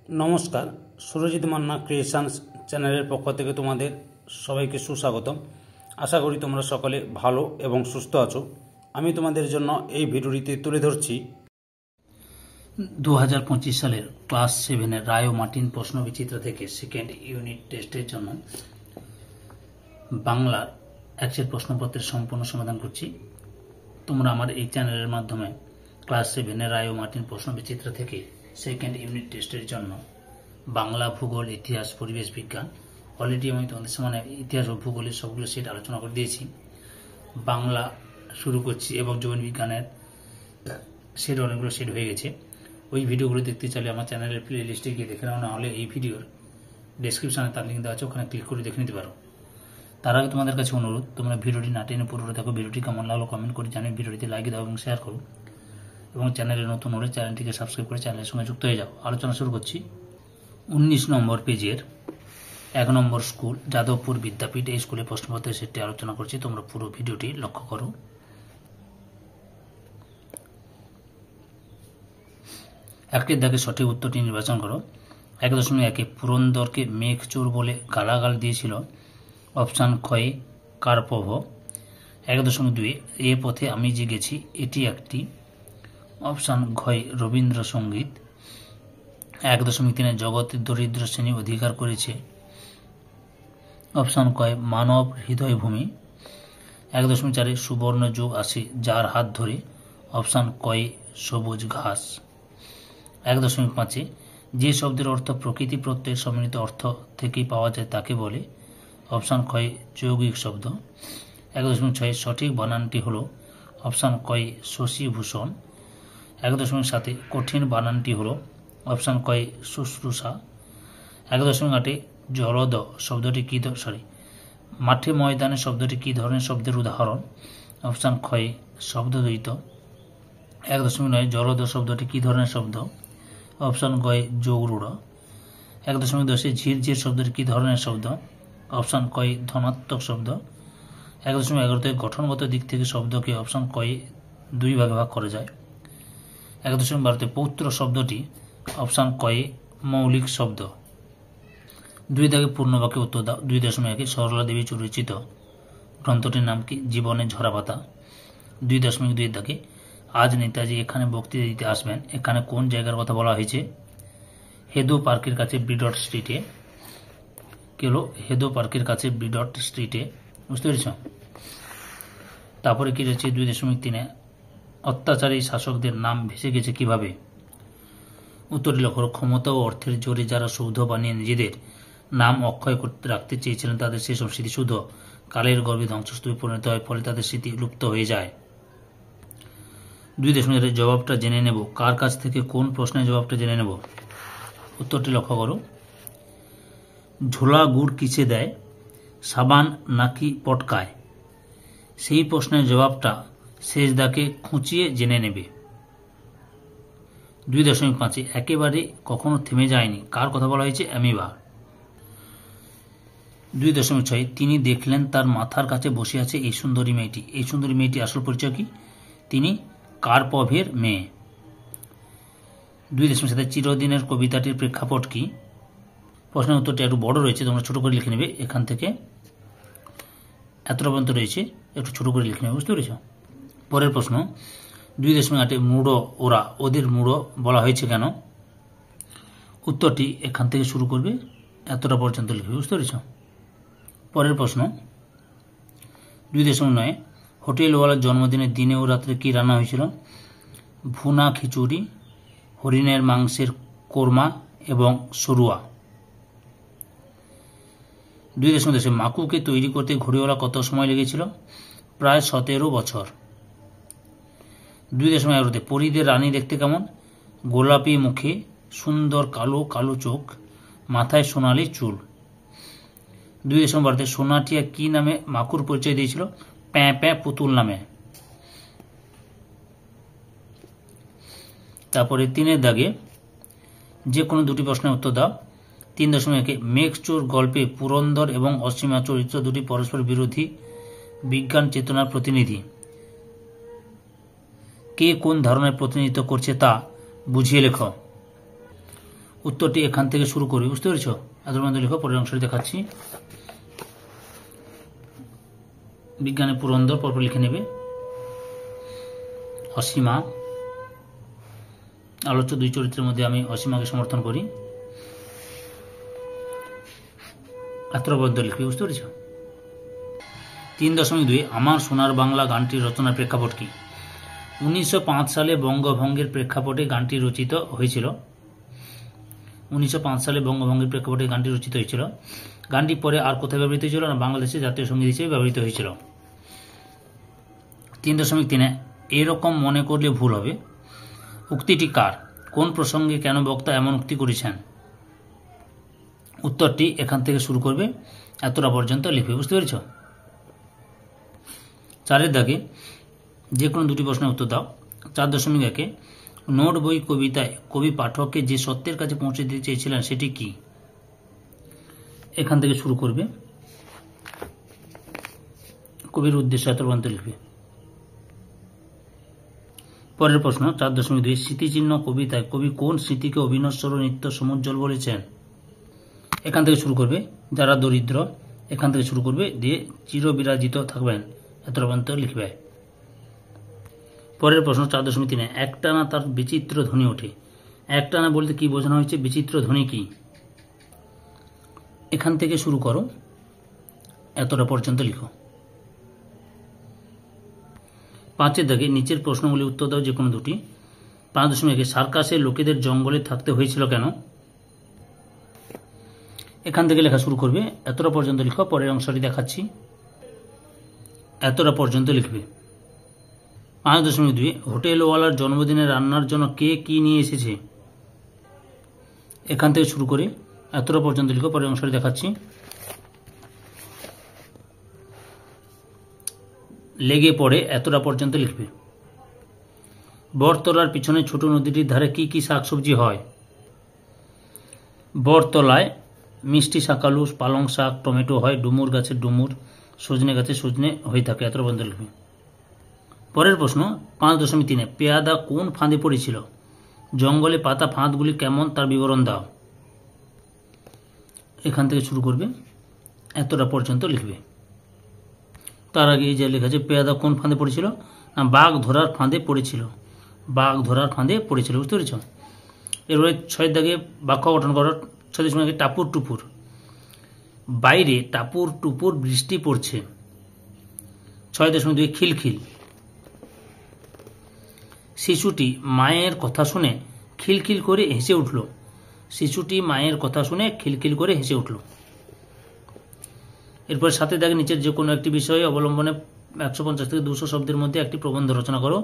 নমস্কার, সুরজিৎ মান্না ক্রিয়েশনস চ্যানেলের পক্ষ থেকে তোমাদের সবাইকে সুস্বাগতম। আশা করি তোমরা সকলে ভালো এবং সুস্থ আছো। আমি তোমাদের জন্য এই ভিডিওটিতে তুলে ধরছি 2025 সালের ক্লাস 7-এর রায় ও মার্টিন প্রশ্নবিচিত্র থেকে সেকেন্ড ইউনিট টেস্টের জন্য বাংলার অ্যাকচুয়াল প্রশ্নপত্রের সম্পূর্ণ সমাধান করছি। তোমরা আমার এই চ্যানেলের মাধ্যমে ক্লাস 7-এর রায় ও মার্টিন প্রশ্নবিচিত্র থেকে সেকেন্ড ইউনিট টেস্টের জন্য বাংলা, ভূগোল, ইতিহাস, পরিবেশ বিজ্ঞান অলরেডি আমি তোমাদের সামনে ইতিহাস ও ভূগোলের সবগুলো সেট আলোচনা করে দিয়েছি। বাংলা শুরু করছি এবং জীবন বিজ্ঞানের সেট অনেকগুলো সেট হয়ে গেছে। ওই ভিডিওগুলো দেখতে চাইলে আমার চ্যানেলের প্লে লিস্টে গিয়ে দেখে নাও, না হলে এই ভিডিওর ডেসক্রিপশনে তার লিঙ্ক দেওয়া আছে, ওখানে ক্লিক করে দেখে নিতে পারো। তার আগে তোমাদের কাছে অনুরোধ, তোমরা ভিডিওটি না টেনে পুরোটা দেখো। ভিডিওটি কেমন লাগলো কমেন্ট করে জানিয়ে ভিডিওটিতে লাইক দাও এবং শেয়ার করো, এবং চ্যানেলে নতুন হলে চ্যানেলটিকে সাবস্ক্রাইব করে চ্যানেলের সঙ্গে যুক্ত হয়ে যাও। আলোচনা শুরু করছি। 19 নম্বর পেজের 1 নম্বর স্কুল যাদবপুর বিদ্যাপীঠ, এই স্কুলের প্রশ্নপত্রের সেটটি আলোচনা করছি। তোমরা পুরো ভিডিওটি লক্ষ্য করো। একটির দাগে সঠিক উত্তরটি নির্বাচন করো। 1.1 পুরন্দরকে মেঘচোর বলে গালাগাল দিয়েছিল। অপশান ক্ষয়ে কার্পভ। 1.2 এ পথে আমি যে গেছি এটি একটি। অপশান ঘয় রবীন্দ্রসঙ্গীত। 1.3 জগতের দরিদ্র শ্রেণী অধিকার করেছে। অপশান কয় মানব হৃদয়ভূমি। 1.4 সুবর্ণ যুগ আসে যার হাত ধরে। অপশান কয় সবুজ ঘাস। 1.5 যে শব্দের অর্থ প্রকৃতি প্রত্যয়ের সম্মিলিত অর্থ থেকেই পাওয়া যায় তাকে বলে। অপশান কয় যৌগিক শব্দ। 1.6 সঠিক বানানটি হল। অপশান কয় শশীভূষণ। 1.7 কঠিন বানানটি হল। অপশান কয় শুশ্রূষা। 1.8 জলদ শব্দটি কি মাঠে ময়দানে শব্দটি কি ধরনের শব্দের উদাহরণ। অপশান ক্ষয় শব্দদ্বৈত। 1.9 জলদ শব্দটি কি ধরনের শব্দ। অপশান গয় যোগরূঢ়। 1.10 ঝিরঝির শব্দটি কি ধরনের শব্দ। অপশান কয় ধনাত্মক শব্দ। 1.11 গঠনগত দিক থেকে শব্দকে অপশান কয় 2 ভাগে ভাগ করা যায়। 1.12 পৌত্র শব্দটি অপশান কয়ে মৌলিক শব্দ। 2 দাগে পূর্ণবাক্যে উত্তর দাও। 2.1 সরলা দেবী রচিত গ্রন্থটির নাম কি। জীবনের ঝরাপাতা। 2.2 দাগে আজ নেতাজি এখানে বক্তৃতা দিতে আসবেন, এখানে কোন জায়গার কথা বলা হয়েছে। হেদো পার্কের কাছে ব্রিডট স্ট্রিটে। কেলো হেদো পার্কের কাছে ব্রিডট স্ট্রিটে, বুঝতে পেরেছ। তারপরে কি রয়েছে 2.3 অত্যাচারী শাসকদের নাম ভেসে গেছে কিভাবে। উত্তরটি লক্ষ্য করো। ক্ষমতা ও অর্থের জোরে যারা সৌধ বানিয়ে নিজেদের নাম অক্ষয় করতে রাখতে চেয়েছিলেন তাদের সেসব স্মৃতিসৌধ কালের গর্ভে ধ্বংসস্তূপে পরিণত হয়, ফলে তাদের স্মৃতি লুপ্ত হয়ে যায়। 2.0 জবাবটা জেনে নেব। কার কাছ থেকে কোন প্রশ্নের জবাবটা জেনে নেব। উত্তরটি লক্ষ্য করো। ঝোলা গুড় কিসে দেয়, সাবান নাকি পটকায়। সেই প্রশ্নের জবাবটা শেষ দাগে খুঁচিয়ে জেনে নেবে। 2.5 একেবারে কখনো থেমে যায়নি, কার কথা বলা হয়েছে। অ্যামিবা। 2.6 তিনি দেখলেন তার মাথার কাছে বসে আছে এই সুন্দরী মেয়েটি। এই সুন্দরী মেয়েটি আসল পরিচয় কি। তিনি কার্পভের মেয়ে। 2.7 চিরদিনের কবিতাটির প্রেক্ষাপট কি। প্রশ্নের উত্তরটি একটু বড় রয়েছে, তোমরা ছোট করে লিখে নেবে। এখান থেকে এতটা পর্যন্ত রয়েছে, একটু ছোট করে লিখে নেবে, বুঝতে পেরেছ। পরের প্রশ্ন 2.8 মূঢ় ওরা, ওদের মূঢ় বলা হয়েছে কেন। উত্তরটি এখান থেকে শুরু করবে, এতটা পর্যন্ত লিখবে, বুঝতে পেরেছ। পরের প্রশ্ন 2.9 হোটেলওয়ালার জন্মদিনের দিনে ও রাত্রে কি রান্না হয়েছিল। ভুনা খিচুড়ি, হরিণের মাংসের কোরমা এবং সরুয়া। 2.10 মাকুকে তৈরি করতে ঘড়িওয়ালা কত সময় লেগেছিল। প্রায় 17 বছর। 2.11 পরীদের রানী দেখতে কেমন। গোলাপি মুখে, সুন্দর কালো কালো চোখ, মাথায় সোনালি চুল। 2.12 সোনাটিয়া কি নামে মাকুর পরিচয় দিয়েছিল। প্যাঁ প্যাঁ পুতুল নামে। তারপরে 3 দাগে যে কোনো দুটি প্রশ্নের উত্তর দাও। 3.1 মেঘচোর গল্পে পুরন্দর এবং অসীমা চরিত্র দুটি পরস্পর বিরোধী বিজ্ঞান চেতনার প্রতিনিধি। কে কোন ধরনের প্রতিনিধিত্ব করছে তা বুঝিয়ে লেখো। উত্তরটি এখান থেকে শুরু করবে, বুঝতে পেরেছ? এত মধ্যে লিখো, পরের অংশটি দেখাচ্ছি। বিজ্ঞানের পুরন্দর পরপর লিখে নেবে। অসীমা, আলোচ্য দুই চরিত্রের মধ্যে আমি অসীমাকে সমর্থন করি। এতটা পর্যন্ত লিখবে, বুঝতে পেরেছ? 3.2 আমার সোনার বাংলা গানটির রচনার প্রেক্ষাপট কি? 1905 সালে বঙ্গভঙ্গের প্রেক্ষাপটে গানটি রচিত হয়েছিল। 1905 সালে বঙ্গভঙ্গের প্রেক্ষাপটে গানটি রচিত হয়েছিল। গানটি পরে আর কোথায় ব্যবহৃত হয়েছিল না, বাংলাদেশের জাতীয় সঙ্গীত হিসেবে ব্যবহৃত হয়েছিল। 3.3 এরকম মনে করলে ভুল হবে। উক্তিটি কার? কোন প্রসঙ্গে কেন বক্তা এমন উক্তি করেছেন? উত্তরটি এখান থেকে শুরু করবে, এতটা পর্যন্ত লিখবে, বুঝতে পেরেছ? 4 দাগে যে কোনো দুটি প্রশ্নের উত্তর দাও। 4.1 নোট বই কবিতায় কবি পাঠককে যে সত্যের কাছে পৌঁছে দিতে চেয়েছিলেন সেটি কি? এখান থেকে শুরু করবে, কবির উদ্দেশ্যে এত পর্যন্ত লিখবে। পরের প্রশ্ন 4.2 স্মৃতিচিহ্ন কবিতায় কবি কোন স্মৃতিকে অবিনশ্বর নিত্য সমুজ্জ্বল বলেছেন? এখান থেকে শুরু করবে, যারা দরিদ্র, এখান থেকে শুরু করবে, দিয়ে চিরবিরাজিত থাকবেন, এত পর্যন্ত লিখবে। পরের প্রশ্ন 4.3 একটানা তার বিচিত্র ধ্বনি ওঠে। একটানা বলতে কি বোঝানো হয়েছে? বিচিত্র ধ্বনি কি? এখান থেকে শুরু করো, এতটা পর্যন্ত লিখো। 5 দাগে নিচের প্রশ্নগুলি উত্তর দাও যে কোনো দুটি। 5.1 সার্কাসের লোকেদের জঙ্গলে থাকতে হয়েছিল কেন? এখান থেকে লেখা শুরু করবে, এতটা পর্যন্ত লিখো। পরের অংশটি দেখাচ্ছি, এতটা পর্যন্ত লিখবে। 5.2 হোটেলওয়ালার জন্মদিনে রান্নার জন্য কে কি নিয়ে এসেছে? এখান থেকে শুরু করে এতটা পর্যন্ত লিখো। পরের অংশটি দেখাচ্ছি, লেগে পড়ে, এতটা পর্যন্ত লিখবে। বটতলার পিছনে ছোট নদীটির ধারে কি কি শাকসবজি হয়? বটতলায় মিষ্টি শাকালু, পালং শাক, টমেটো হয়, ডুমুর গাছের ডুমুর, সজনে গাছে সজনে হয়ে থাকে, এতটা পর্যন্ত লিখবে। পরের প্রশ্ন 5.3 পেয়াদা কোন ফাঁদে পড়েছিল? জঙ্গলে পাতা ফাঁদগুলি কেমন তার বিবরণ দাও। এখান থেকে শুরু করবে, এতটা পর্যন্ত লিখবে। তার আগে এই যে লেখা আছে পেয়াদা কোন ফাঁদে পড়েছিল, না বাঘ ধরার ফাঁদে পড়েছিল, বাঘ ধরার ফাঁদে পড়েছিল, বুঝতে পেরেছ? এরপরে 6 দাগে বাক্য গঠন করো। 6.1 টাপুর টুপুর, বাইরে টাপুর টুপুর বৃষ্টি পড়ছে। 6.2 খিলখিল, শিশুটি মায়ের কথা শুনে খিলখিল করে হেসে উঠল। শিশুটি মায়ের কথা শুনে খিলখিল করে হেসে উঠল। এরপর 7 দাগে নিচের যে কোনো একটি বিষয়ে অবলম্বনে 150 থেকে 200 শব্দের মধ্যে একটি প্রবন্ধ রচনা করো।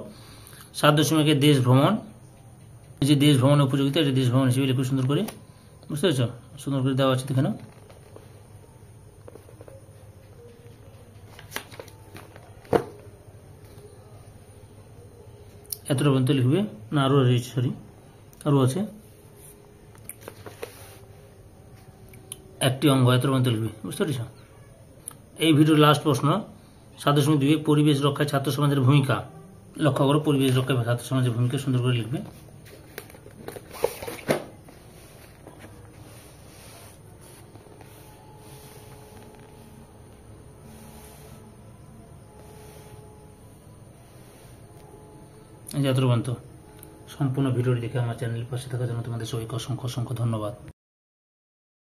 7.1 দেশ ভ্রমণ, এই যে দেশ ভ্রমণের উপযোগিতা, এটা দেশ ভ্রমণ হিসেবে লিখো সুন্দর করে, বুঝতে পেরেছ? সুন্দর করে দেওয়া আছে এখানে। এতটা পর্যন্ত লিখবে, না আরও রয়েছে, সরি আরও আছে একটি অঙ্গ, এতটা পর্যন্ত লিখবে, বুঝতে পেরেছ? এই ভিডিওর লাস্ট প্রশ্ন 7.2 পরিবেশ রক্ষায় ছাত্র সমাজের ভূমিকা। লক্ষ্য করো, পরিবেশ রক্ষায় ছাত্র সমাজের ভূমিকা সুন্দর করে লিখবে। যতটা পর্যন্ত সম্পূর্ণ ভিডিওটি দেখে আমার চ্যানেলের পাশে থাকার জন্য তোমাদের সবাইকে অসংখ্য অসংখ্য ধন্যবাদ।